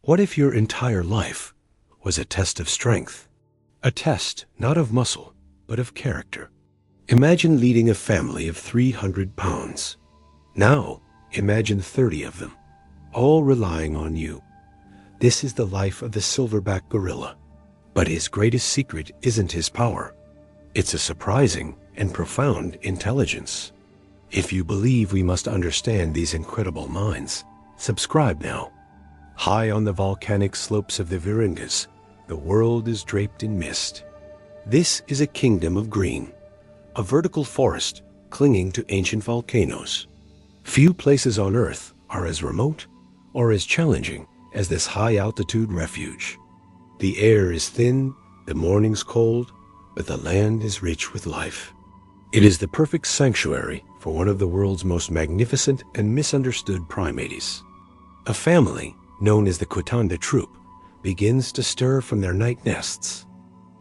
What if your entire life was a test of strength? A test not of muscle, but of character. Imagine leading a family of 300 pounds. Now, imagine 30 of them, all relying on you. This is the life of the silverback gorilla. But his greatest secret isn't his power. It's a surprising and profound intelligence. If you believe we must understand these incredible minds, subscribe now. High on the volcanic slopes of the Virungas, the world is draped in mist. This is a kingdom of green, a vertical forest clinging to ancient volcanoes. Few places on Earth are as remote or as challenging as this high-altitude refuge. The air is thin, the mornings cold, but the land is rich with life. It is the perfect sanctuary for one of the world's most magnificent and misunderstood primates. A family, known as the Quitanda troop, begins to stir from their night nests.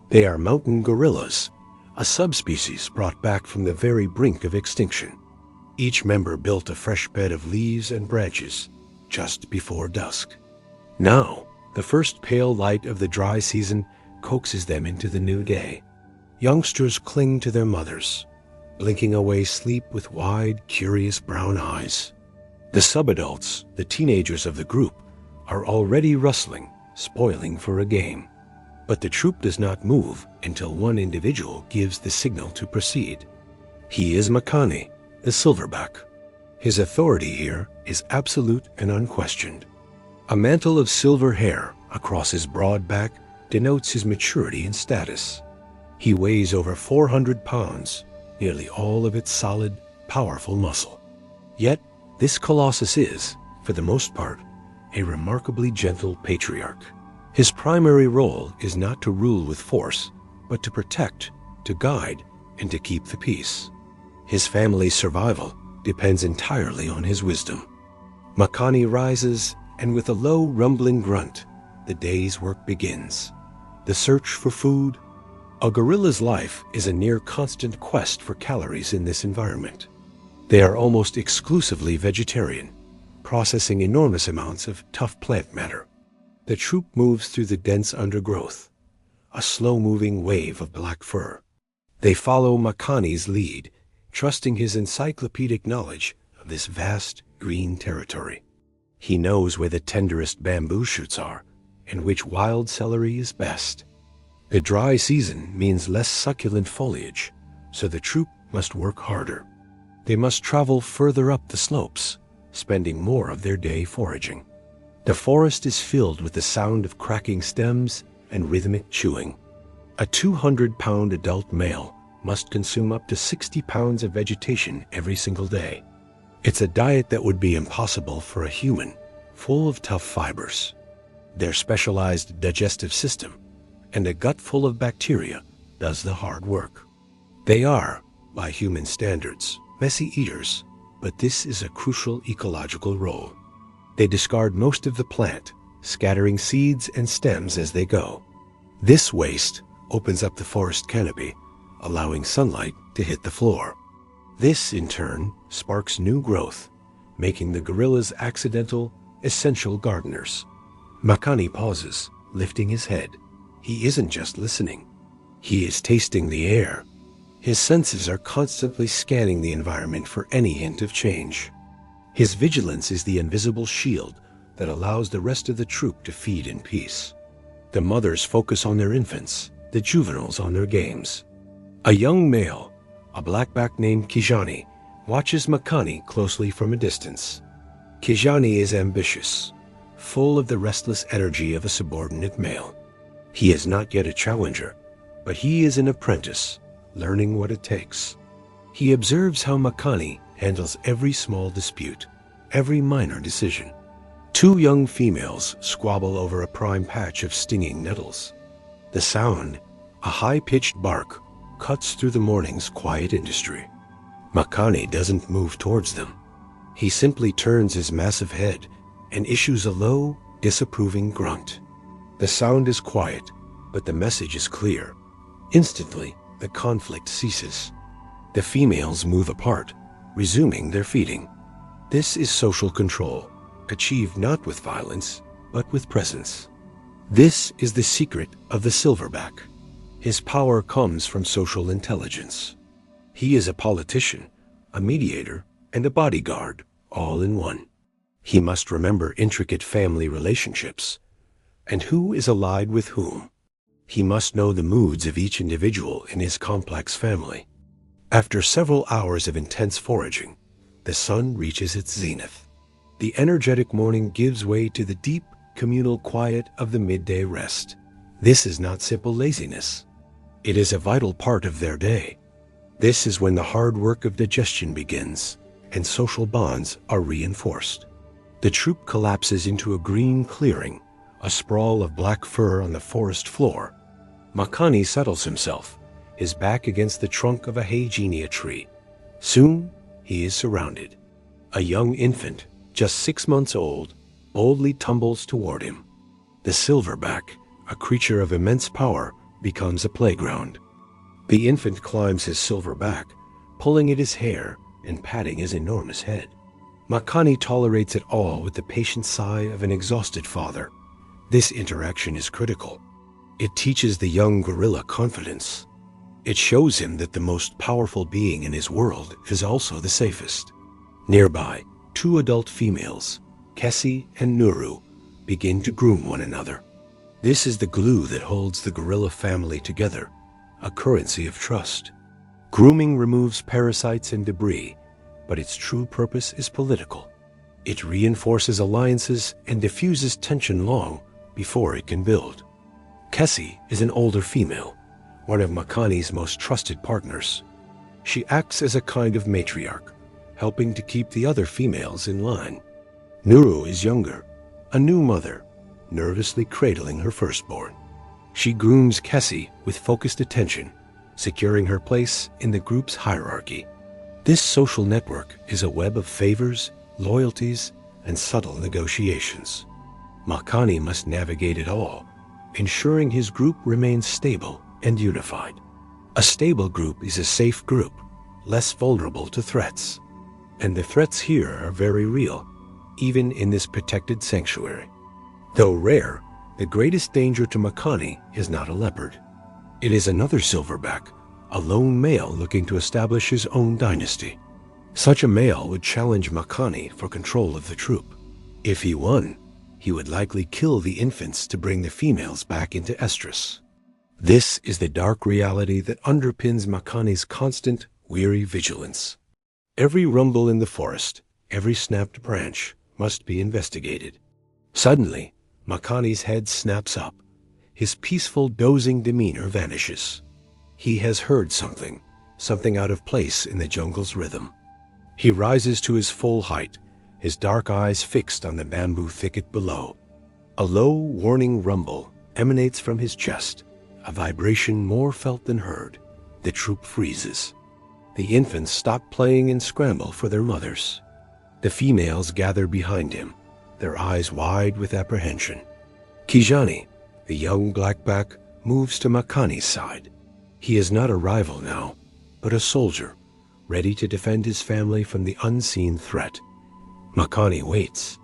They are mountain gorillas, a subspecies brought back from the very brink of extinction. Each member built a fresh bed of leaves and branches just before dusk. Now, the first pale light of the dry season coaxes them into the new day. Youngsters cling to their mothers, blinking away sleep with wide, curious brown eyes. The subadults, the teenagers of the group, are already rustling, spoiling for a game. But the troop does not move until one individual gives the signal to proceed. He is Makani, the silverback. His authority here is absolute and unquestioned. A mantle of silver hair across his broad back denotes his maturity and status. He weighs over 400 pounds, nearly all of it solid, powerful muscle. Yet, this colossus is, for the most part, a remarkably gentle patriarch. His primary role is not to rule with force, but to protect, to guide, and to keep the peace. His family's survival depends entirely on his wisdom. Makani rises, and with a low, rumbling grunt, the day's work begins. The search for food. A gorilla's life is a near-constant quest for calories in this environment. They are almost exclusively vegetarian, processing enormous amounts of tough plant matter. The troop moves through the dense undergrowth, a slow-moving wave of black fur. They follow Makani's lead, trusting his encyclopedic knowledge of this vast green territory. He knows where the tenderest bamboo shoots are and which wild celery is best. The dry season means less succulent foliage, so the troop must work harder. They must travel further up the slopes, spending more of their day foraging. The forest is filled with the sound of cracking stems and rhythmic chewing. A 200-pound adult male must consume up to 60 pounds of vegetation every single day. It's a diet that would be impossible for a human, full of tough fibers. Their specialized digestive system and a gut full of bacteria does the hard work. They are, by human standards, messy eaters, but this is a crucial ecological role. They discard most of the plant, scattering seeds and stems as they go. This waste opens up the forest canopy, allowing sunlight to hit the floor. This, in turn, sparks new growth, making the gorillas accidental, essential gardeners. Makani pauses, lifting his head. He isn't just listening. He is tasting the air. His senses are constantly scanning the environment for any hint of change. His vigilance is the invisible shield that allows the rest of the troop to feed in peace. The mothers focus on their infants, the juveniles on their games. A young male, a blackback named Kijani, watches Makani closely from a distance. Kijani is ambitious, full of the restless energy of a subordinate male. He is not yet a challenger, but he is an apprentice, learning what it takes. He observes how Makani handles every small dispute, every minor decision. Two young females squabble over a prime patch of stinging nettles. The sound, a high-pitched bark, cuts through the morning's quiet industry. Makani doesn't move towards them. He simply turns his massive head and issues a low, disapproving grunt. The sound is quiet, but the message is clear. Instantly, the conflict ceases. The females move apart, resuming their feeding. This is social control, achieved not with violence, but with presence. This is the secret of the silverback. His power comes from social intelligence. He is a politician, a mediator, and a bodyguard, all in one. He must remember intricate family relationships, and who is allied with whom. He must know the moods of each individual in his complex family. After several hours of intense foraging, the sun reaches its zenith. The energetic morning gives way to the deep, communal quiet of the midday rest. This is not simple laziness. It is a vital part of their day. This is when the hard work of digestion begins, and social bonds are reinforced. The troop collapses into a green clearing, a sprawl of black fur on the forest floor. Makani settles himself, his back against the trunk of a Hygenia tree. Soon, he is surrounded. A young infant, just 6 months old, boldly tumbles toward him. The silverback, a creature of immense power, becomes a playground. The infant climbs his silver back, pulling at his hair and patting his enormous head. Makani tolerates it all with the patient sigh of an exhausted father. This interaction is critical. It teaches the young gorilla confidence. It shows him that the most powerful being in his world is also the safest. Nearby, 2 adult females, Kessie and Nuru, begin to groom one another. This is the glue that holds the gorilla family together, a currency of trust. Grooming removes parasites and debris, but its true purpose is political. It reinforces alliances and diffuses tension long before it can build. Kessie is an older female, one of Makani's most trusted partners. She acts as a kind of matriarch, helping to keep the other females in line. Nuru is younger, a new mother, nervously cradling her firstborn. She grooms Kessie with focused attention, securing her place in the group's hierarchy. This social network is a web of favors, loyalties, and subtle negotiations. Makani must navigate it all, ensuring his group remains stable and unified. A stable group is a safe group, less vulnerable to threats. And the threats here are very real, even in this protected sanctuary. Though rare, the greatest danger to Makani is not a leopard. It is another silverback, a lone male looking to establish his own dynasty. Such a male would challenge Makani for control of the troop. If he won, he would likely kill the infants to bring the females back into estrus. This is the dark reality that underpins Makani's constant, weary vigilance. Every rumble in the forest, every snapped branch, must be investigated. Suddenly, Makani's head snaps up. His peaceful, dozing demeanor vanishes. He has heard something out of place in the jungle's rhythm. He rises to his full height, his dark eyes fixed on the bamboo thicket below. A low, warning rumble emanates from his chest, a vibration more felt than heard. The troop freezes. The infants stop playing and scramble for their mothers. The females gather behind him, their eyes wide with apprehension. Kijani, the young blackback, moves to Makani's side. He is not a rival now, but a soldier, ready to defend his family from the unseen threat. Makani waits.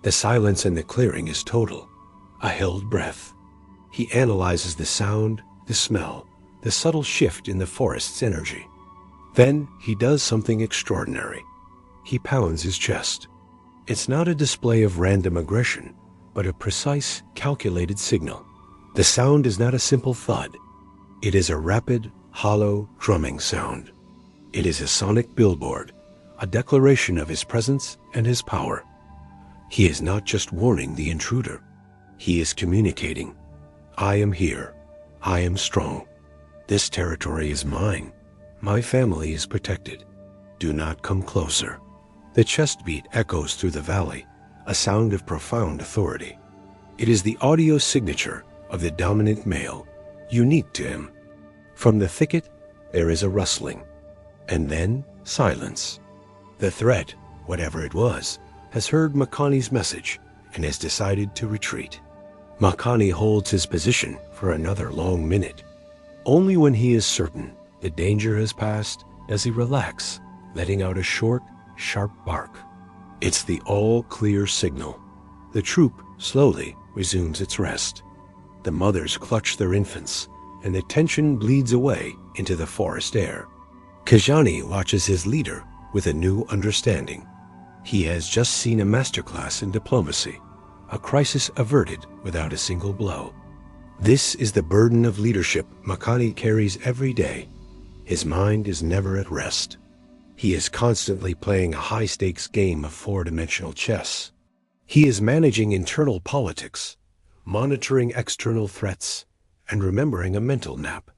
The silence in the clearing is total, a held breath. He analyzes the sound, the smell, the subtle shift in the forest's energy. Then he does something extraordinary. He pounds his chest. It's not a display of random aggression, but a precise, calculated signal. The sound is not a simple thud. It is a rapid, hollow, drumming sound. It is a sonic billboard, a declaration of his presence and his power. He is not just warning the intruder. He is communicating. I am here. I am strong. This territory is mine. My family is protected. Do not come closer. The chest beat echoes through the valley, a sound of profound authority. It is the audio signature of the dominant male, unique to him. From the thicket, there is a rustling, and then silence. The threat, whatever it was, has heard Makani's message and has decided to retreat. Makani holds his position for another long minute. Only when he is certain the danger has passed does he relax, letting out a short, sharp bark. It's the all-clear signal. The troop slowly resumes its rest. The mothers clutch their infants, and the tension bleeds away into the forest air. Kijani watches his leader with a new understanding. He has just seen a masterclass in diplomacy, a crisis averted without a single blow. This is the burden of leadership Makani carries every day. His mind is never at rest. He is constantly playing a high-stakes game of four-dimensional chess. He is managing internal politics, monitoring external threats, and remembering a mental map.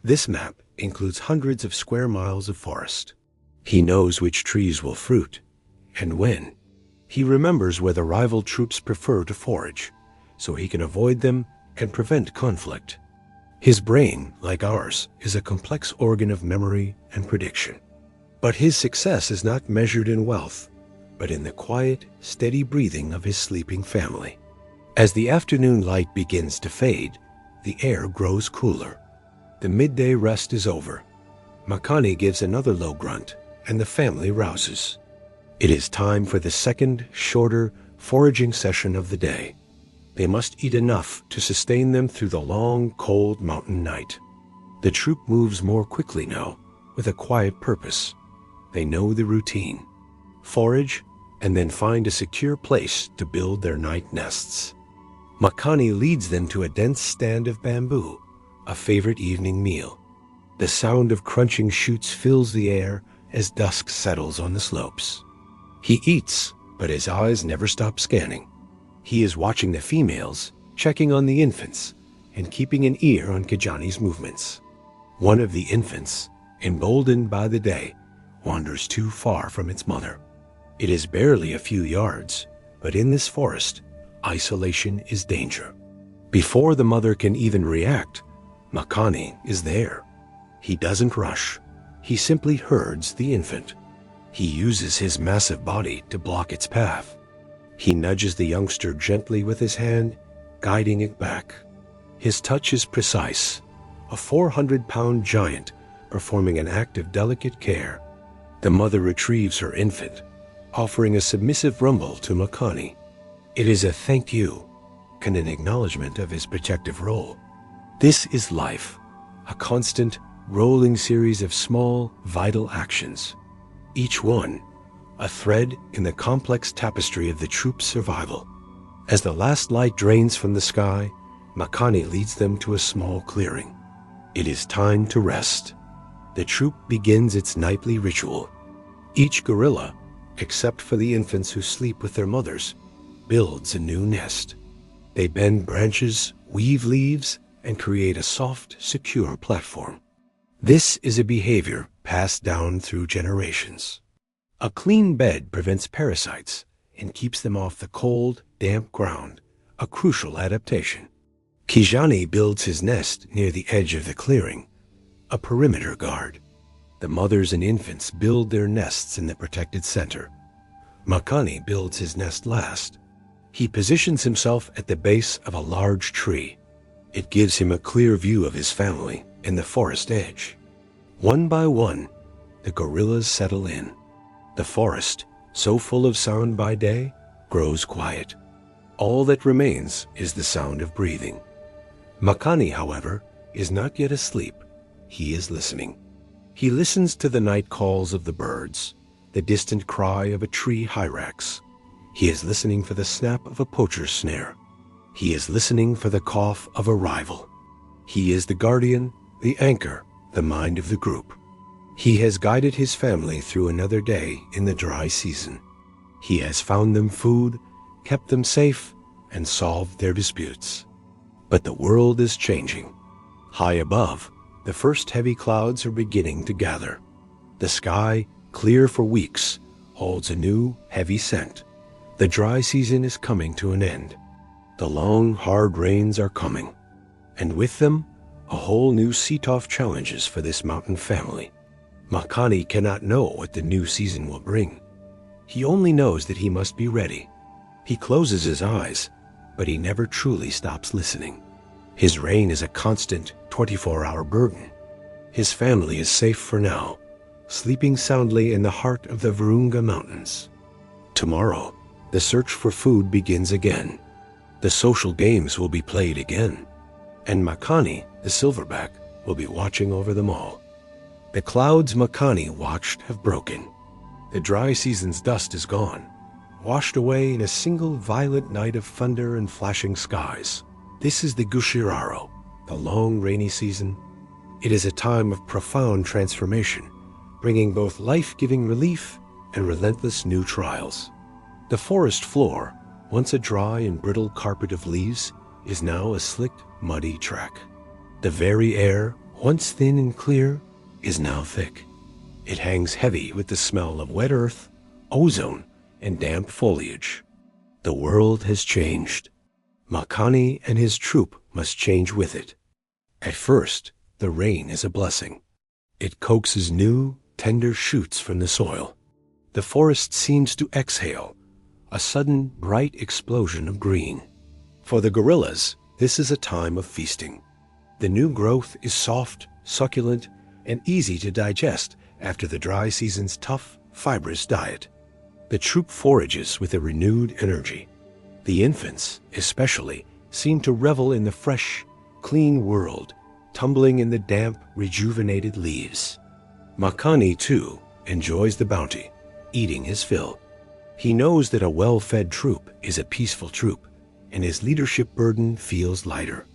This map includes hundreds of square miles of forest. He knows which trees will fruit, and when. He remembers where the rival troops prefer to forage, so he can avoid them and prevent conflict. His brain, like ours, is a complex organ of memory and prediction. But his success is not measured in wealth, but in the quiet, steady breathing of his sleeping family. As the afternoon light begins to fade, the air grows cooler. The midday rest is over. Makani gives another low grunt, and the family rouses. It is time for the second, shorter, foraging session of the day. They must eat enough to sustain them through the long, cold mountain night. The troop moves more quickly now, with a quiet purpose. They know the routine. Forage, and then find a secure place to build their night nests. Makani leads them to a dense stand of bamboo, a favorite evening meal. The sound of crunching shoots fills the air as dusk settles on the slopes. He eats, but his eyes never stop scanning. He is watching the females, checking on the infants, and keeping an ear on Kijani's movements. One of the infants, emboldened by the day, wanders too far from its mother. It is barely a few yards, but in this forest, isolation is danger. Before the mother can even react, Makani is there. He doesn't rush. He simply herds the infant. He uses his massive body to block its path. He nudges the youngster gently with his hand, guiding it back. His touch is precise, a 400-pound giant performing an act of delicate care. The mother retrieves her infant, offering a submissive rumble to Makani. It is a thank you, and an acknowledgement of his protective role. This is life, a constant, rolling series of small, vital actions. Each one, a thread in the complex tapestry of the troop's survival. As the last light drains from the sky, Makani leads them to a small clearing. It is time to rest. The troop begins its nightly ritual. Each gorilla, except for the infants who sleep with their mothers, builds a new nest. They bend branches, weave leaves, and create a soft, secure platform. This is a behavior passed down through generations. A clean bed prevents parasites and keeps them off the cold, damp ground, a crucial adaptation. Kijani builds his nest near the edge of the clearing, a perimeter guard. The mothers and infants build their nests in the protected center. Makani builds his nest last. He positions himself at the base of a large tree. It gives him a clear view of his family and the forest edge. One by one, the gorillas settle in. The forest, so full of sound by day, grows quiet. All that remains is the sound of breathing. Makani, however, is not yet asleep. He is listening. He listens to the night calls of the birds, the distant cry of a tree hyrax. He is listening for the snap of a poacher's snare. He is listening for the cough of a rival. He is the guardian, the anchor, the mind of the group. He has guided his family through another day in the dry season. He has found them food, kept them safe, and solved their disputes. But the world is changing. High above, the first heavy clouds are beginning to gather. The sky, clear for weeks, holds a new, heavy scent. The dry season is coming to an end. The long, hard rains are coming. And with them, a whole new set of challenges for this mountain family. Makani cannot know what the new season will bring. He only knows that he must be ready. He closes his eyes, but he never truly stops listening. His reign is a constant 24-hour burden. His family is safe for now, sleeping soundly in the heart of the Virunga Mountains. Tomorrow, the search for food begins again. The social games will be played again, and Makani, the silverback, will be watching over them all. The clouds Makani watched have broken. The dry season's dust is gone, washed away in a single violent night of thunder and flashing skies. This is the Gushiraro, the long rainy season. It is a time of profound transformation, bringing both life-giving relief and relentless new trials. The forest floor, once a dry and brittle carpet of leaves, is now a slick, muddy track. The very air, once thin and clear, is now thick. It hangs heavy with the smell of wet earth, ozone, and damp foliage. The world has changed. Makani and his troop must change with it. At first, the rain is a blessing. It coaxes new, tender shoots from the soil. The forest seems to exhale, a sudden, bright explosion of green. For the gorillas, this is a time of feasting. The new growth is soft, succulent, and easy to digest after the dry season's tough, fibrous diet. The troop forages with a renewed energy. The infants, especially, seem to revel in the fresh, clean world, tumbling in the damp, rejuvenated leaves. Makani, too, enjoys the bounty, eating his fill. He knows that a well-fed troop is a peaceful troop, and his leadership burden feels lighter.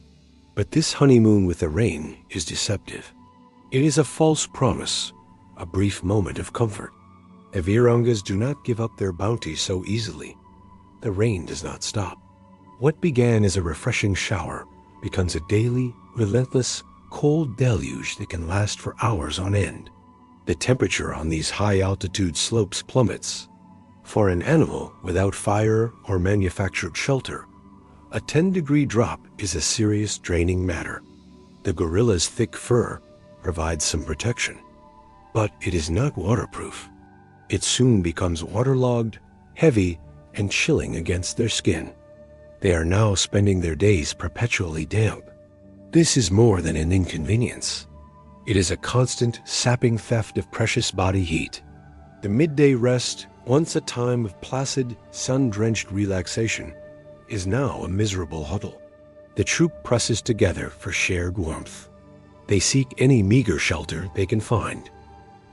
But this honeymoon with the rain is deceptive. It is a false promise, a brief moment of comfort. The Virungas do not give up their bounty so easily. The rain does not stop. What began as a refreshing shower becomes a daily, relentless, cold deluge that can last for hours on end. The temperature on these high-altitude slopes plummets. For an animal without fire or manufactured shelter, a 10-degree drop is a serious draining matter. The gorilla's thick fur provides some protection, but it is not waterproof. It soon becomes waterlogged, heavy, and chilling against their skin. They are now spending their days perpetually damp. This is more than an inconvenience. It is a constant, sapping theft of precious body heat. The midday rest, once a time of placid, sun-drenched relaxation, is now a miserable huddle. The troop presses together for shared warmth. They seek any meager shelter they can find.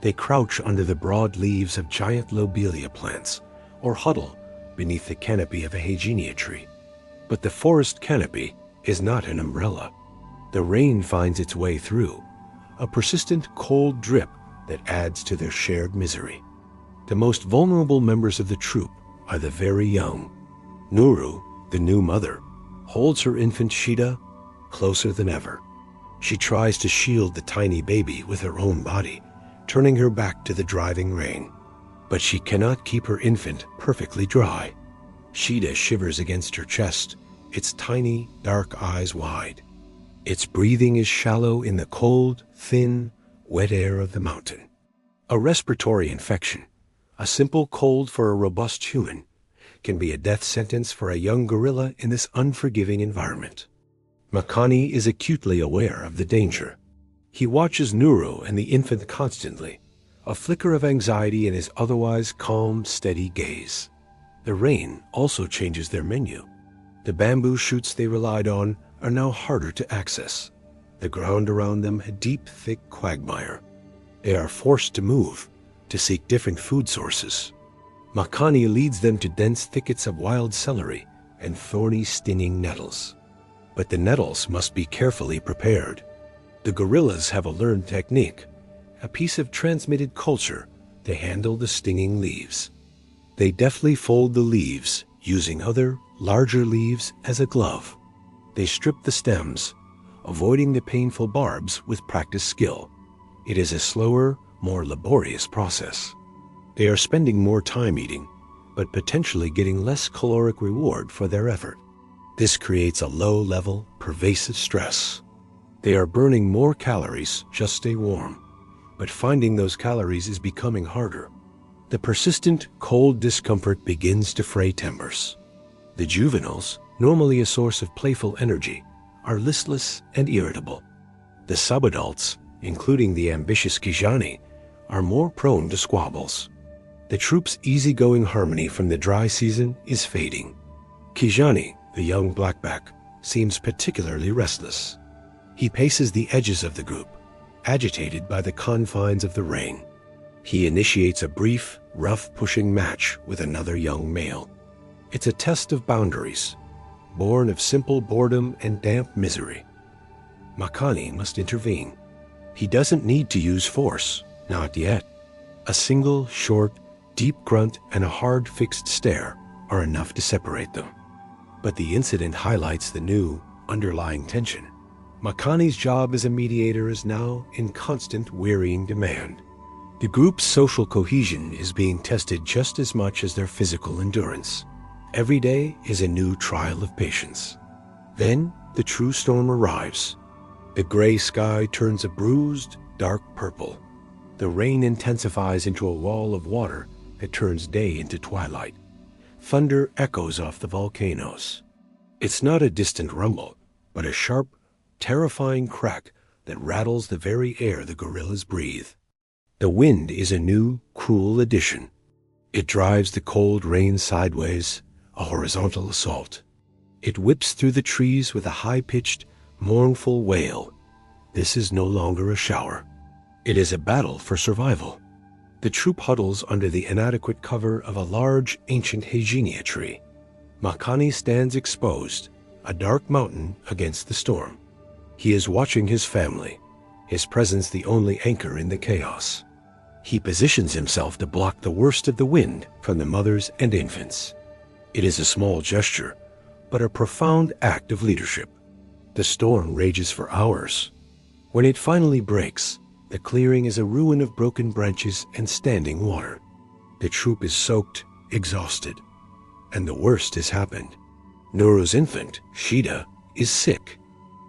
They crouch under the broad leaves of giant lobelia plants, or huddle beneath the canopy of a hagenia tree. But the forest canopy is not an umbrella. The rain finds its way through, a persistent cold drip that adds to their shared misery. The most vulnerable members of the troop are the very young. Nuru, the new mother, holds her infant Shida closer than ever. She tries to shield the tiny baby with her own body, turning her back to the driving rain. But she cannot keep her infant perfectly dry. Shida shivers against her chest, its tiny, dark eyes wide. Its breathing is shallow in the cold, thin, wet air of the mountain. A respiratory infection, a simple cold for a robust human, can be a death sentence for a young gorilla in this unforgiving environment. Makani is acutely aware of the danger. He watches Nuru and the infant constantly, a flicker of anxiety in his otherwise calm, steady gaze. The rain also changes their menu. The bamboo shoots they relied on are now harder to access. The ground around them a deep, thick quagmire. They are forced to move, to seek different food sources. Makani leads them to dense thickets of wild celery and thorny, stinging nettles. But the nettles must be carefully prepared. The gorillas have a learned technique, a piece of transmitted culture to handle the stinging leaves. They deftly fold the leaves, using other, larger leaves as a glove. They strip the stems, avoiding the painful barbs with practiced skill. It is a slower, more laborious process. They are spending more time eating, but potentially getting less caloric reward for their effort. This creates a low-level, pervasive stress. They are burning more calories, just stay warm, but finding those calories is becoming harder. The persistent, cold discomfort begins to fray timbers. The juveniles, normally a source of playful energy, are listless and irritable. The subadults, including the ambitious Kijani, are more prone to squabbles. The troop's easygoing harmony from the dry season is fading. Kijani, The young blackback seems particularly restless. He paces the edges of the group, agitated by the confines of the rain. He initiates a brief, rough-pushing match with another young male. It's a test of boundaries, born of simple boredom and damp misery. Makani must intervene. He doesn't need to use force, not yet. A single, short, deep grunt and a hard, fixed stare are enough to separate them. But the incident highlights the new, underlying tension. Makani's job as a mediator is now in constant, wearying demand. The group's social cohesion is being tested just as much as their physical endurance. Every day is a new trial of patience. Then the true storm arrives. The gray sky turns a bruised, dark purple. The rain intensifies into a wall of water that turns day into twilight. Thunder echoes off the volcanoes. It's not a distant rumble, but a sharp, terrifying crack that rattles the very air the gorillas breathe. The wind is a new, cruel addition. It drives the cold rain sideways, a horizontal assault. It whips through the trees with a high-pitched, mournful wail. This is no longer a shower. It is a battle for survival. The troop huddles under the inadequate cover of a large, ancient hygenia tree. Makani stands exposed, a dark mountain against the storm. He is watching his family, his presence the only anchor in the chaos. He positions himself to block the worst of the wind from the mothers and infants. It is a small gesture, but a profound act of leadership. The storm rages for hours. When it finally breaks, the clearing is a ruin of broken branches and standing water. The troop is soaked, exhausted. And the worst has happened. Nuru's infant, Shida, is sick.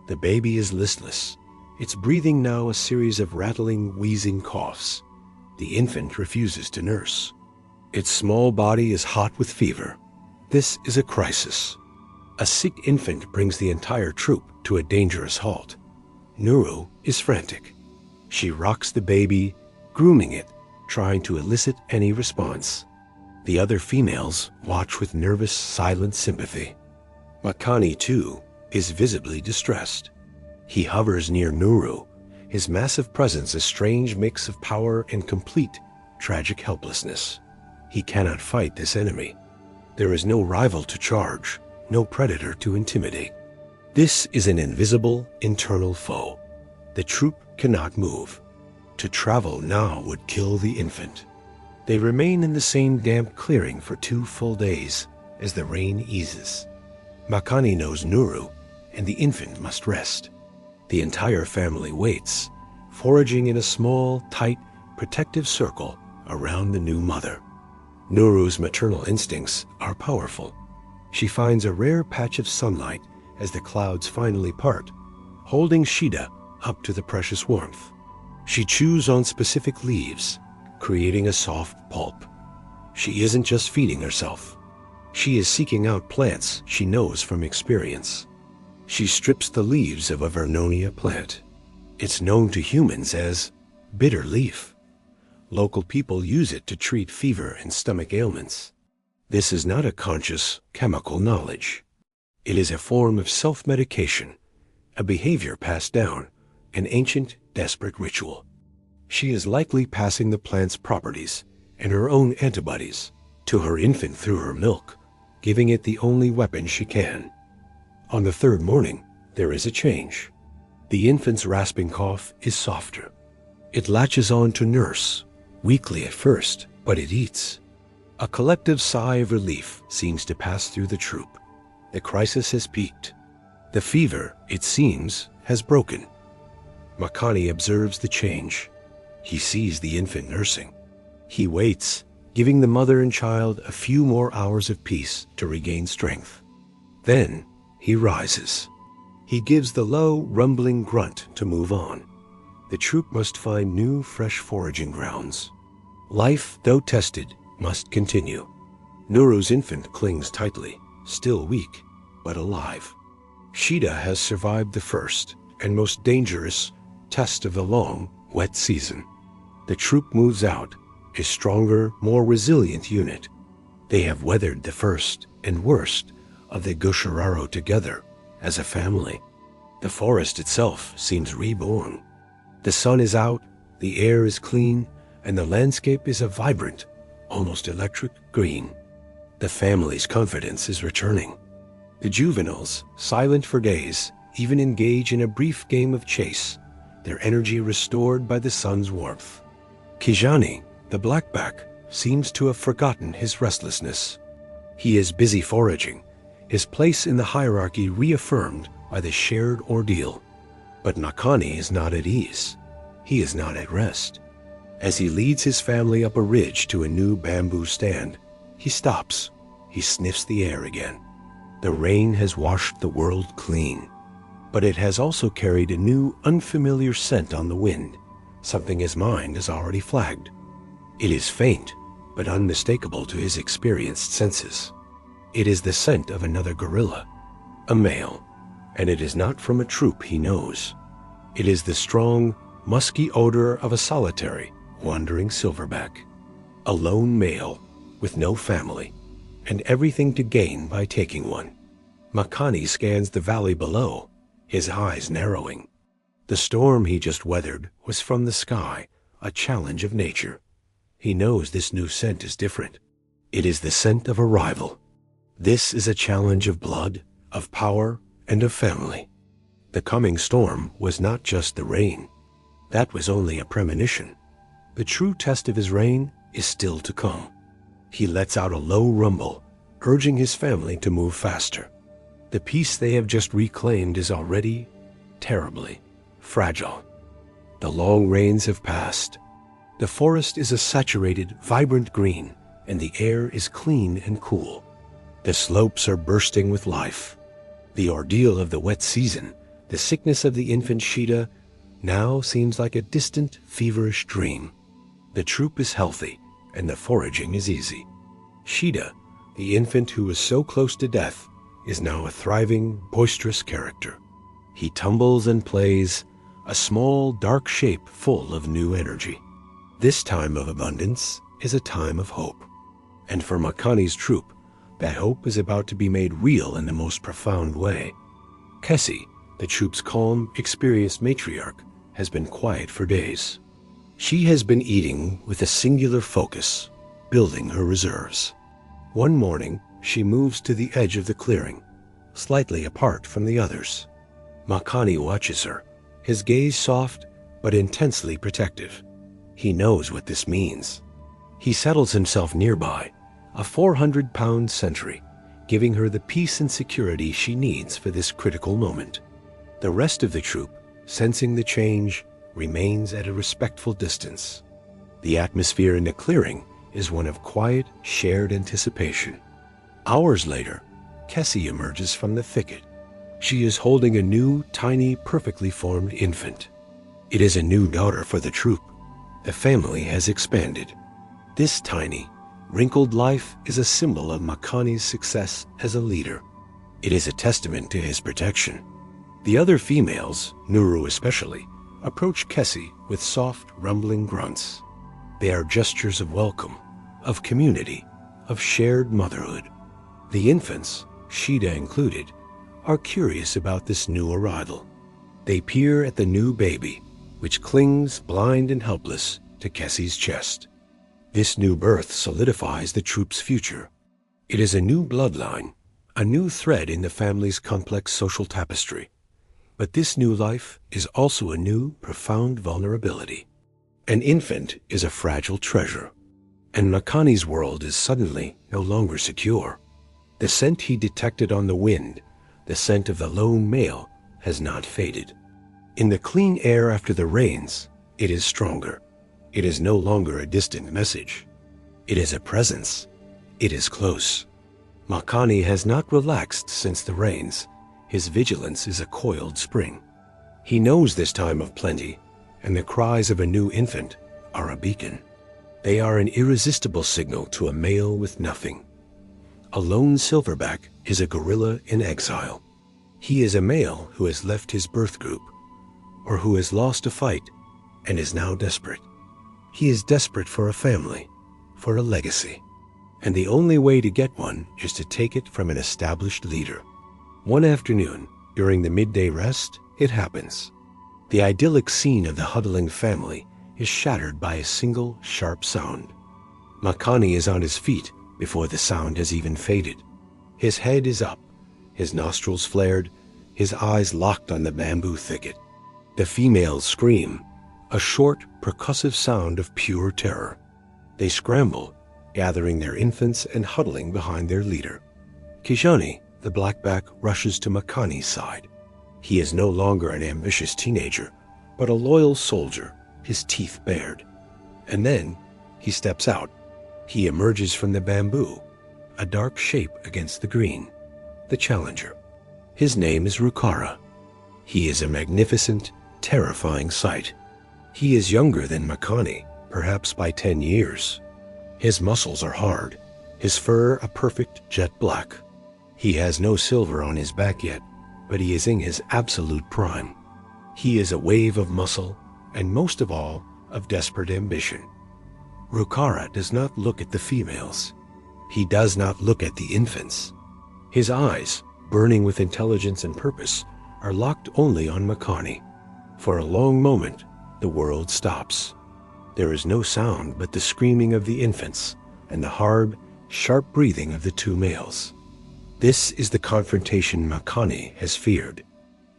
The baby is listless. It's breathing now a series of rattling, wheezing coughs. The infant refuses to nurse. Its small body is hot with fever. This is a crisis. A sick infant brings the entire troop to a dangerous halt. Nuru is frantic. She rocks the baby, grooming it, trying to elicit any response. The other females watch with nervous, silent sympathy. Makani, too, is visibly distressed. He hovers near Nuru, his massive presence a strange mix of power and complete, tragic helplessness. He cannot fight this enemy. There is no rival to charge, no predator to intimidate. This is an invisible, internal foe. The troop cannot move. To travel now would kill the infant. They remain in the same damp clearing for 2 full days as the rain eases. Makani knows Nuru, and the infant must rest. The entire family waits, foraging in a small, tight, protective circle around the new mother. Nuru's maternal instincts are powerful. She finds a rare patch of sunlight as the clouds finally part, holding Shida up to the precious warmth. She chews on specific leaves, creating a soft pulp. She isn't just feeding herself. She is seeking out plants she knows from experience. She strips the leaves of a Virunga plant. It's known to humans as bitter leaf. Local people use it to treat fever and stomach ailments. This is not a conscious chemical knowledge. It is a form of self-medication, a behavior passed down, an ancient, desperate ritual. She is likely passing the plant's properties and her own antibodies to her infant through her milk, giving it the only weapon she can. On the 3rd morning, there is a change. The infant's rasping cough is softer. It latches on to nurse, weakly at first, but it eats. A collective sigh of relief seems to pass through the troop. The crisis has peaked. The fever, it seems, has broken. Makani observes the change. He sees the infant nursing. He waits, giving the mother and child a few more hours of peace to regain strength. Then he rises. He gives the low, rumbling grunt to move on. The troop must find new, fresh foraging grounds. Life, though tested, must continue. Nuru's infant clings tightly, still weak, but alive. Shida has survived the first and most dangerous test of the long, wet season. The troop moves out, a stronger, more resilient unit. They have weathered the first and worst of the Gushararo together as a family. The forest itself seems reborn. The sun is out, the air is clean, and the landscape is a vibrant, almost electric green. The family's confidence is returning. The juveniles, silent for days, even engage in a brief game of chase, their energy restored by the sun's warmth. Kijani, the blackback, seems to have forgotten his restlessness. He is busy foraging, his place in the hierarchy reaffirmed by the shared ordeal. But Makani is not at ease. He is not at rest. As he leads his family up a ridge to a new bamboo stand, he stops. He sniffs the air again. The rain has washed the world clean, but it has also carried a new, unfamiliar scent on the wind, something his mind has already flagged. It is faint, but unmistakable to his experienced senses. It is the scent of another gorilla, a male, and it is not from a troop he knows. It is the strong, musky odor of a solitary, wandering silverback, a lone male with no family, and everything to gain by taking one. Makani scans the valley below, his eyes narrowing. The storm he just weathered was from the sky, a challenge of nature. He knows this new scent is different. It is the scent of arrival. This is a challenge of blood, of power, and of family. The coming storm was not just the rain. That was only a premonition. The true test of his reign is still to come. He lets out a low rumble, urging his family to move faster. The peace they have just reclaimed is already terribly fragile. The long rains have passed. The forest is a saturated, vibrant green, and the air is clean and cool. The slopes are bursting with life. The ordeal of the wet season, the sickness of the infant Sheeta, now seems like a distant, feverish dream. The troop is healthy, and the foraging is easy. Sheeta, the infant who was so close to death, is now a thriving, boisterous character. He tumbles and plays, a small, dark shape full of new energy. This time of abundance is a time of hope. And for Makani's troop, that hope is about to be made real in the most profound way. Kessie, the troop's calm, experienced matriarch, has been quiet for days. She has been eating with a singular focus, building her reserves. One morning, she moves to the edge of the clearing, slightly apart from the others. Makani watches her, his gaze soft but intensely protective. He knows what this means. He settles himself nearby, a 400-pound sentry, giving her the peace and security she needs for this critical moment. The rest of the troop, sensing the change, remains at a respectful distance. The atmosphere in the clearing is one of quiet, shared anticipation. Hours later, Kessie emerges from the thicket. She is holding a new, tiny, perfectly formed infant. It is a new daughter for the troop. The family has expanded. This tiny, wrinkled life is a symbol of Makani's success as a leader. It is a testament to his protection. The other females, Nuru especially, approach Kessie with soft, rumbling grunts. They are gestures of welcome, of community, of shared motherhood. The infants, Sheeta included, are curious about this new arrival. They peer at the new baby, which clings, blind and helpless, to Kessie's chest. This new birth solidifies the troop's future. It is a new bloodline, a new thread in the family's complex social tapestry. But this new life is also a new, profound vulnerability. An infant is a fragile treasure, and Makani's world is suddenly no longer secure. The scent he detected on the wind, the scent of the lone male, has not faded. In the clean air after the rains, it is stronger. It is no longer a distant message. It is a presence. It is close. Makani has not relaxed since the rains. His vigilance is a coiled spring. He knows this time of plenty, and the cries of a new infant are a beacon. They are an irresistible signal to a male with nothing. A lone silverback is a gorilla in exile. He is a male who has left his birth group, or who has lost a fight and is now desperate. He is desperate for a family, for a legacy. And the only way to get one is to take it from an established leader. One afternoon, during the midday rest, it happens. The idyllic scene of the huddling family is shattered by a single sharp sound. Makani is on his feet before the sound has even faded. His head is up, his nostrils flared, his eyes locked on the bamboo thicket. The females scream, a short, percussive sound of pure terror. They scramble, gathering their infants and huddling behind their leader. Kijani, the blackback, rushes to Makani's side. He is no longer an ambitious teenager, but a loyal soldier, his teeth bared. And then he steps out. He emerges from the bamboo, a dark shape against the green, the challenger. His name is Rukara. He is a magnificent, terrifying sight. He is younger than Makani, perhaps by 10 years. His muscles are hard, his fur a perfect jet black. He has no silver on his back yet, but he is in his absolute prime. He is a wave of muscle, and most of all, of desperate ambition. Rukara does not look at the females. He does not look at the infants. His eyes, burning with intelligence and purpose, are locked only on Makani. For a long moment, the world stops. There is no sound but the screaming of the infants and the hard, sharp breathing of the two males. This is the confrontation Makani has feared.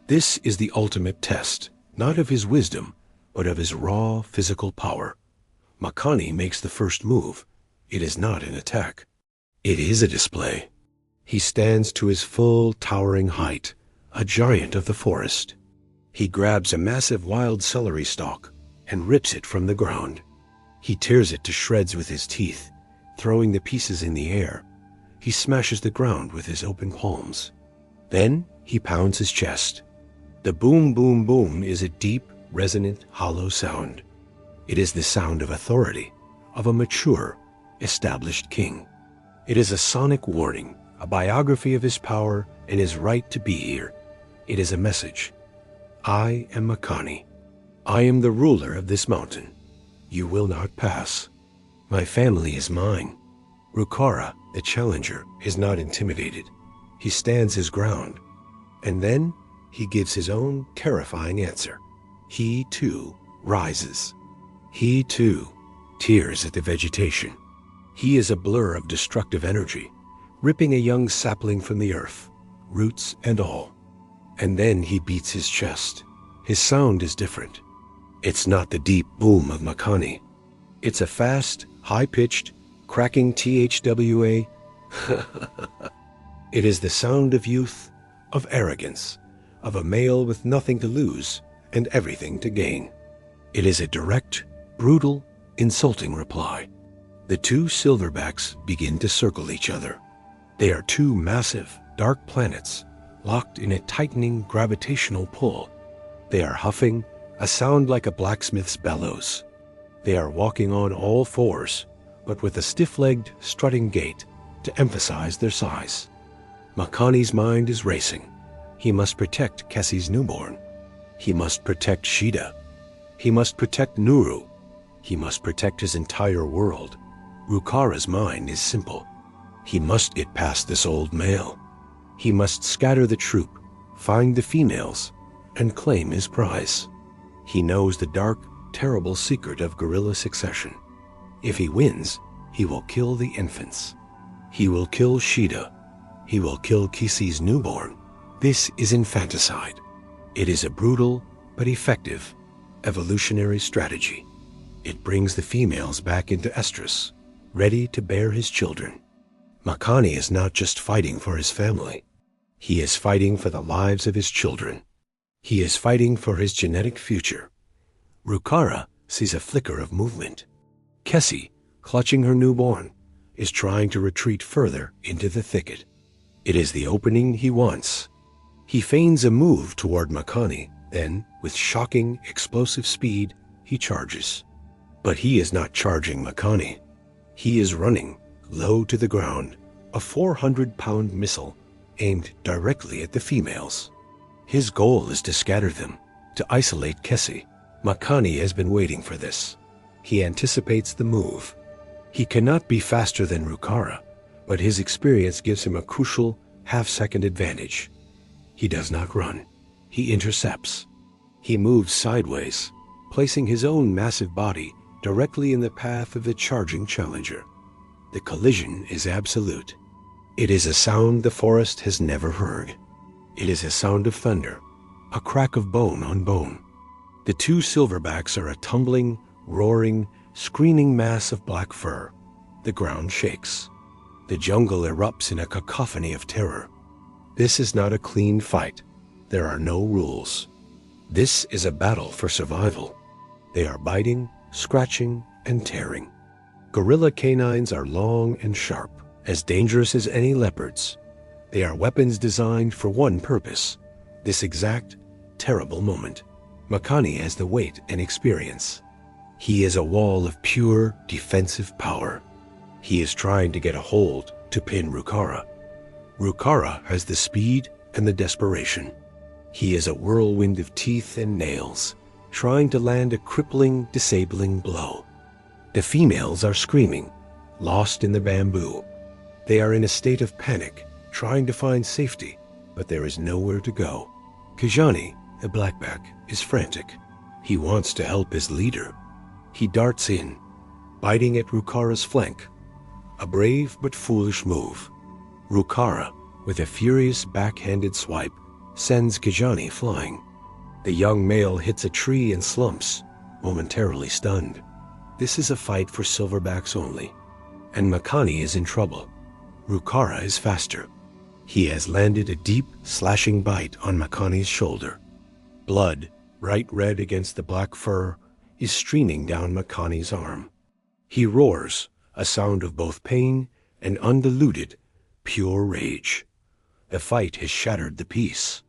This is the ultimate test, not of his wisdom, but of his raw physical power. Makani makes the first move. It is not an attack. It is a display. He stands to his full, towering height, a giant of the forest. He grabs a massive wild celery stalk and rips it from the ground. He tears it to shreds with his teeth, throwing the pieces in the air. He smashes the ground with his open palms. Then he pounds his chest. The boom, boom, boom is a deep, resonant, hollow sound. It is the sound of authority, of a mature, established king. It is a sonic warning, a biography of his power and his right to be here. It is a message. I am Makani. I am the ruler of this mountain. You will not pass. My family is mine. Rukara, the challenger, is not intimidated. He stands his ground. And then he gives his own terrifying answer. He, too, rises. He, too, tears at the vegetation. He is a blur of destructive energy, ripping a young sapling from the earth, roots and all. And then he beats his chest. His sound is different. It's not the deep boom of Makani. It's a fast, high-pitched, cracking THWA. It is the sound of youth, of arrogance, of a male with nothing to lose and everything to gain. It is a direct, brutal, insulting reply. The two silverbacks begin to circle each other. They are two massive, dark planets, locked in a tightening gravitational pull. They are huffing, a sound like a blacksmith's bellows. They are walking on all fours, but with a stiff-legged, strutting gait to emphasize their size. Makani's mind is racing. He must protect Kessie's newborn. He must protect Shida. He must protect Nuru. He must protect his entire world. Rukara's mind is simple. He must get past this old male. He must scatter the troop, find the females, and claim his prize. He knows the dark, terrible secret of guerrilla succession. If he wins, he will kill the infants. He will kill Shida. He will kill Kissie's newborn. This is infanticide. It is a brutal but effective evolutionary strategy. It brings the females back into estrus, ready to bear his children. Makani is not just fighting for his family. He is fighting for the lives of his children. He is fighting for his genetic future. Rukara sees a flicker of movement. Kessie, clutching her newborn, is trying to retreat further into the thicket. It is the opening he wants. He feigns a move toward Makani, then, with shocking, explosive speed, he charges. But he is not charging Makani. He is running, low to the ground, a 400-pound missile aimed directly at the females. His goal is to scatter them, to isolate Kessie. Makani has been waiting for this. He anticipates the move. He cannot be faster than Rukara, but his experience gives him a crucial half-second advantage. He does not run. He intercepts. He moves sideways, placing his own massive body directly in the path of the charging challenger. The collision is absolute. It is a sound the forest has never heard. It is a sound of thunder, a crack of bone on bone. The two silverbacks are a tumbling, roaring, screaming mass of black fur. The ground shakes. The jungle erupts in a cacophony of terror. This is not a clean fight. There are no rules. This is a battle for survival. They are biting, scratching, and tearing. Gorilla canines are long and sharp, as dangerous as any leopards. They are weapons designed for one purpose, this exact, terrible moment. Makani has the weight and experience. He is a wall of pure, defensive power. He is trying to get a hold to pin Rukara. Rukara has the speed and the desperation. He is a whirlwind of teeth and nails, trying to land a crippling, disabling blow. The females are screaming, lost in the bamboo. They are in a state of panic, trying to find safety, but there is nowhere to go. Kijani, the blackback, is frantic. He wants to help his leader. He darts in, biting at Rukara's flank. A brave but foolish move. Rukara, with a furious backhanded swipe, sends Kijani flying. The young male hits a tree and slumps, momentarily stunned. This is a fight for silverbacks only, and Makani is in trouble. Rukara is faster. He has landed a deep, slashing bite on Makani's shoulder. Blood, bright red against the black fur, is streaming down Makani's arm. He roars, a sound of both pain and undiluted, pure rage. The fight has shattered the peace.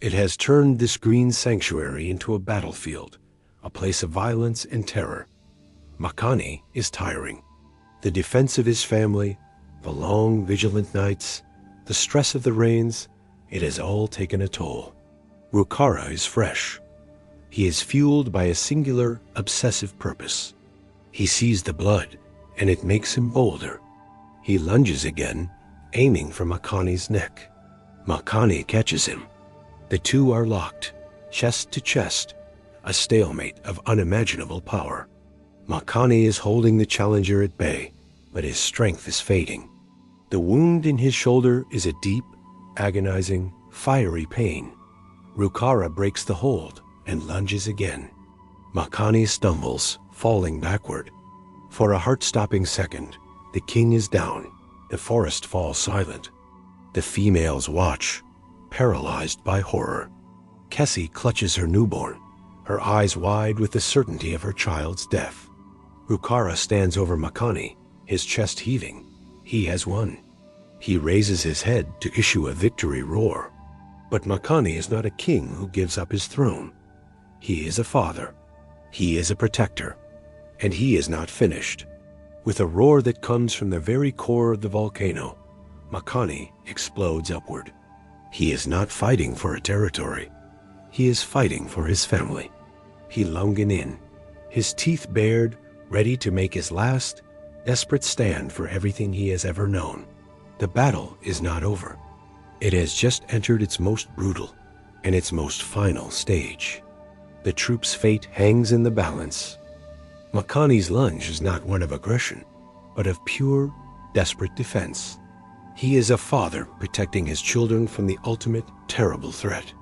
It has turned this green sanctuary into a battlefield, a place of violence and terror. Makani is tiring. The defense of his family, the long, vigilant nights, the stress of the rains, it has all taken a toll. Rukara is fresh. He is fueled by a singular, obsessive purpose. He sees the blood, and it makes him bolder. He lunges again, aiming for Makani's neck. Makani catches him. The two are locked, chest to chest, a stalemate of unimaginable power. Makani is holding the challenger at bay, but his strength is fading. The wound in his shoulder is a deep, agonizing, fiery pain. Rukara breaks the hold and lunges again. Makani stumbles, falling backward. For a heart-stopping second, the king is down. The forest falls silent. The females watch, paralyzed by horror. Kessie clutches her newborn, her eyes wide with the certainty of her child's death. Rukara stands over Makani, his chest heaving. He has won. He raises his head to issue a victory roar. But Makani is not a king who gives up his throne. He is a father. He is a protector. And he is not finished. With a roar that comes from the very core of the volcano, Makani explodes upward. He is not fighting for a territory. He is fighting for his family. He lungen in, his teeth bared, ready to make his last, desperate stand for everything he has ever known. The battle is not over. It has just entered its most brutal and its most final stage. The troop's fate hangs in the balance. Makani's lunge is not one of aggression, but of pure, desperate defense. He is a father protecting his children from the ultimate, terrible threat.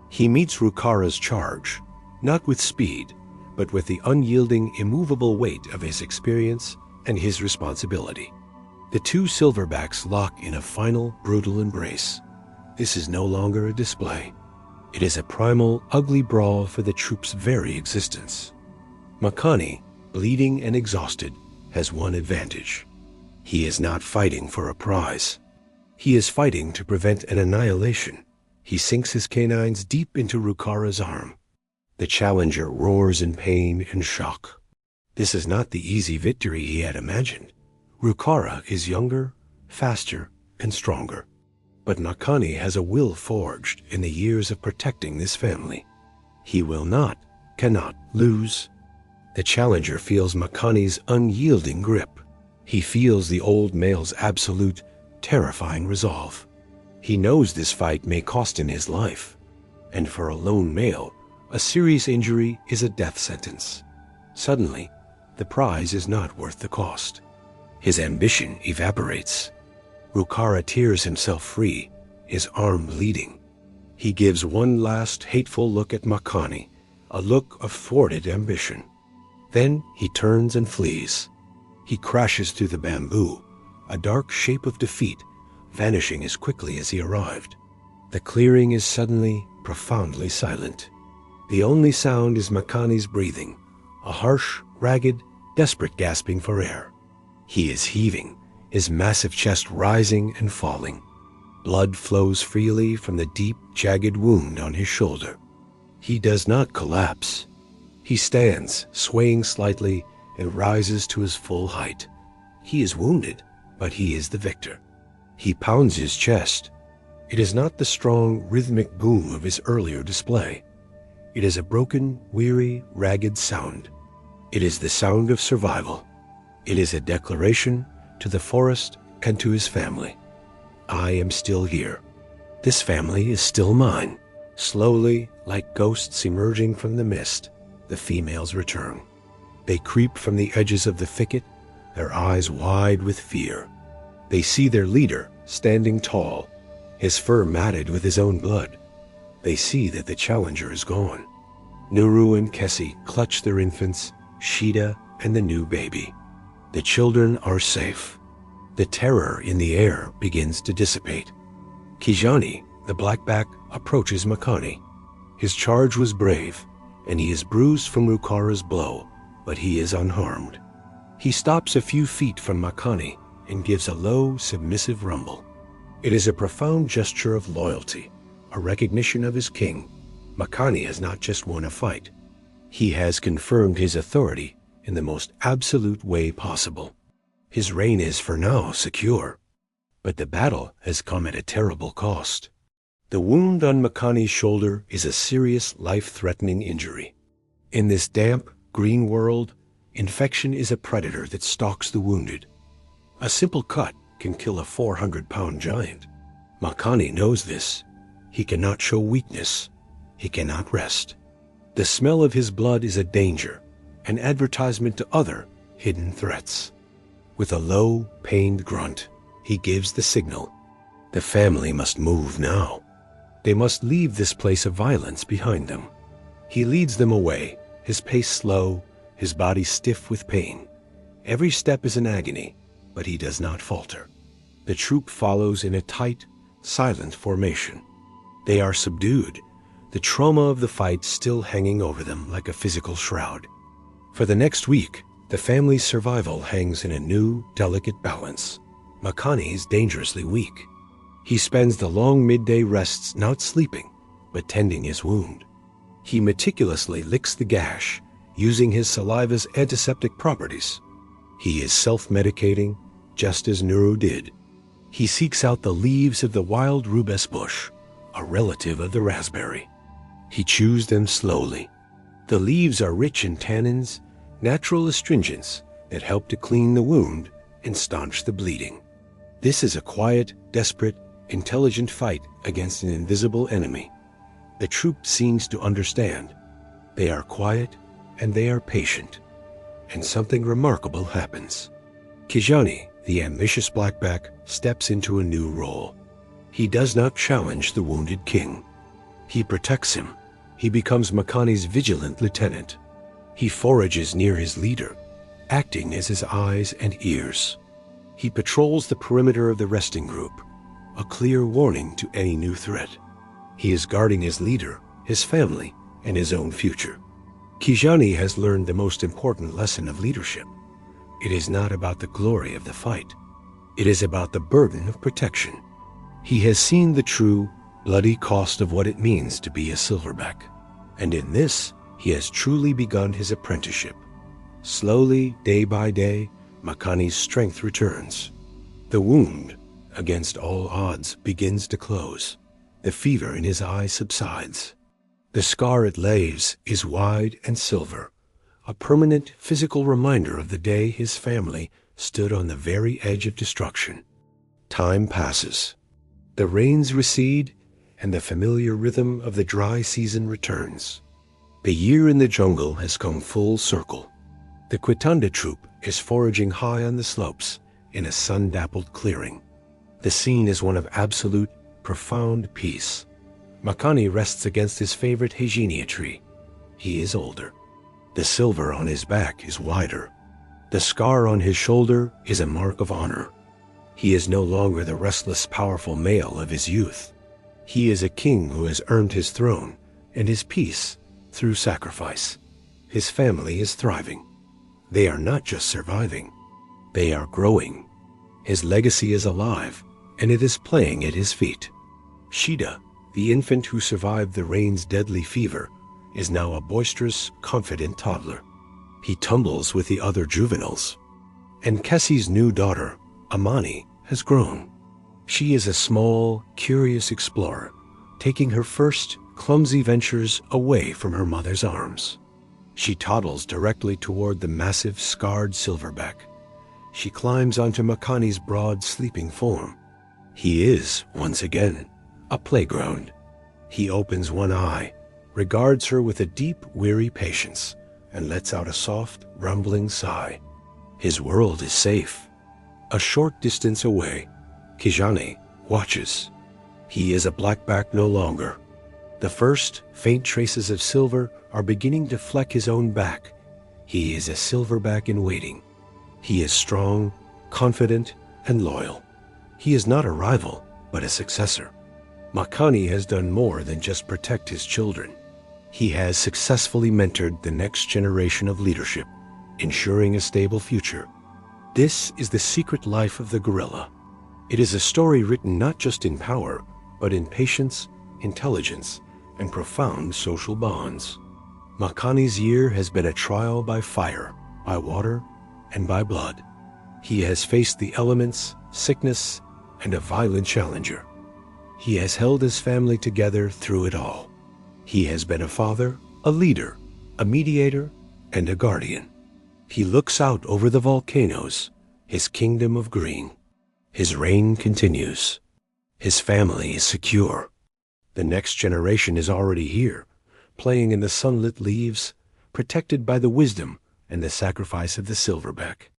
He meets Rukara's charge, not with speed, but with the unyielding, immovable weight of his experience and his responsibility. The two silverbacks lock in a final, brutal embrace. This is no longer a display. It is a primal, ugly brawl for the troop's very existence. Makani, bleeding and exhausted, has one advantage. He is not fighting for a prize. He is fighting to prevent an annihilation. He sinks his canines deep into Rukara's arm. The challenger roars in pain and shock. This is not the easy victory he had imagined. Rukara is younger, faster, and stronger. But Makani has a will forged in the years of protecting this family. He will not, cannot lose. The challenger feels Makani's unyielding grip. He feels the old male's absolute, terrifying resolve. He knows this fight may cost him his life, and for a lone male, a serious injury is a death sentence. Suddenly, the prize is not worth the cost. His ambition evaporates. Rukara tears himself free, his arm bleeding. He gives one last hateful look at Makani, a look of thwarted ambition. Then he turns and flees. He crashes through the bamboo, a dark shape of defeat, vanishing as quickly as he arrived. The clearing is suddenly, profoundly silent. The only sound is Makani's breathing, a harsh, ragged, desperate gasping for air. He is heaving, his massive chest rising and falling. Blood flows freely from the deep, jagged wound on his shoulder. He does not collapse. He stands, swaying slightly, and rises to his full height. He is wounded, but he is the victor. He pounds his chest. It is not the strong, rhythmic boom of his earlier display. It is a broken, weary, ragged sound. It is the sound of survival. It is a declaration to the forest and to his family. I am still here. This family is still mine. Slowly, like ghosts emerging from the mist, the females return. They creep from the edges of the thicket, their eyes wide with fear. They see their leader standing tall, his fur matted with his own blood. They see that the challenger is gone. Nuru and Kessie clutch their infants, Shida and the new baby. The children are safe. The terror in the air begins to dissipate. Kijani, the blackback, approaches Makani. His charge was brave, and he is bruised from Rukara's blow, but he is unharmed. He stops a few feet from Makani and gives a low, submissive rumble. It is a profound gesture of loyalty, a recognition of his king. Makani has not just won a fight. He has confirmed his authority in the most absolute way possible. His reign is for now secure. But the battle has come at a terrible cost. The wound on Makani's shoulder is a serious, life-threatening injury. In this damp, green world, infection is a predator that stalks the wounded. A simple cut can kill a 400-pound giant. Makani knows this. He cannot show weakness. He cannot rest. The smell of his blood is a danger, an advertisement to other hidden threats. With a low, pained grunt, he gives the signal. The family must move now. They must leave this place of violence behind them. He leads them away, his pace slow, his body stiff with pain. Every step is an agony, but he does not falter. The troop follows in a tight, silent formation. They are subdued, the trauma of the fight still hanging over them like a physical shroud. For the next week, the family's survival hangs in a new, delicate balance. Makani is dangerously weak. He spends the long midday rests not sleeping, but tending his wound. He meticulously licks the gash, using his saliva's antiseptic properties. He is self-medicating, just as Nuru did. He seeks out the leaves of the wild rubus bush, a relative of the raspberry. He chews them slowly. The leaves are rich in tannins, natural astringents that help to clean the wound and staunch the bleeding. This is a quiet, desperate, intelligent fight against an invisible enemy. The troop seems to understand. They are quiet and they are patient. And something remarkable happens. Kijani, the ambitious blackback, steps into a new role. He does not challenge the wounded king. He protects him. He becomes Makani's vigilant lieutenant. He forages near his leader, acting as his eyes and ears. He patrols the perimeter of the resting group, a clear warning to any new threat. He is guarding his leader, his family, and his own future. Kijani has learned the most important lesson of leadership. It is not about the glory of the fight. It is about the burden of protection. He has seen the true, bloody cost of what it means to be a silverback. And in this, he has truly begun his apprenticeship. Slowly, day by day, Makani's strength returns. The wound, against all odds, begins to close. The fever in his eye subsides. The scar it lays is wide and silver, a permanent physical reminder of the day his family stood on the very edge of destruction. Time passes. The rains recede, and the familiar rhythm of the dry season returns. The year in the jungle has come full circle. The Quitanda troop is foraging high on the slopes in a sun-dappled clearing. The scene is one of absolute, profound peace. Makani rests against his favorite hygenia tree. He is older. The silver on his back is wider. The scar on his shoulder is a mark of honor. He is no longer the restless, powerful male of his youth. He is a king who has earned his throne and his peace through sacrifice. His family is thriving. They are not just surviving, they are growing. His legacy is alive, and it is playing at his feet. Shida, the infant who survived the rain's deadly fever, is now a boisterous, confident toddler. He tumbles with the other juveniles. And Kessie's new daughter, Amani, has grown. She is a small, curious explorer, taking her first clumsy ventures away from her mother's arms. She toddles directly toward the massive, scarred silverback. She climbs onto Makani's broad, sleeping form. He is, once again, a playground. He opens one eye, regards her with a deep, weary patience, and lets out a soft, rumbling sigh. His world is safe. A short distance away, Kijane watches. He is a blackback no longer. The first faint traces of silver are beginning to fleck his own back. He is a silverback in waiting. He is strong, confident, and loyal. He is not a rival, but a successor. Makani has done more than just protect his children. He has successfully mentored the next generation of leadership, ensuring a stable future. This is the secret life of the gorilla. It is a story written not just in power, but in patience, intelligence, and profound social bonds. Makani's year has been a trial by fire, by water, and by blood. He has faced the elements, sickness, and a violent challenger. He has held his family together through it all. He has been a father, a leader, a mediator, and a guardian. He looks out over the volcanoes, his kingdom of green. His reign continues. His family is secure. The next generation is already here, playing in the sunlit leaves, protected by the wisdom and the sacrifice of the silverback.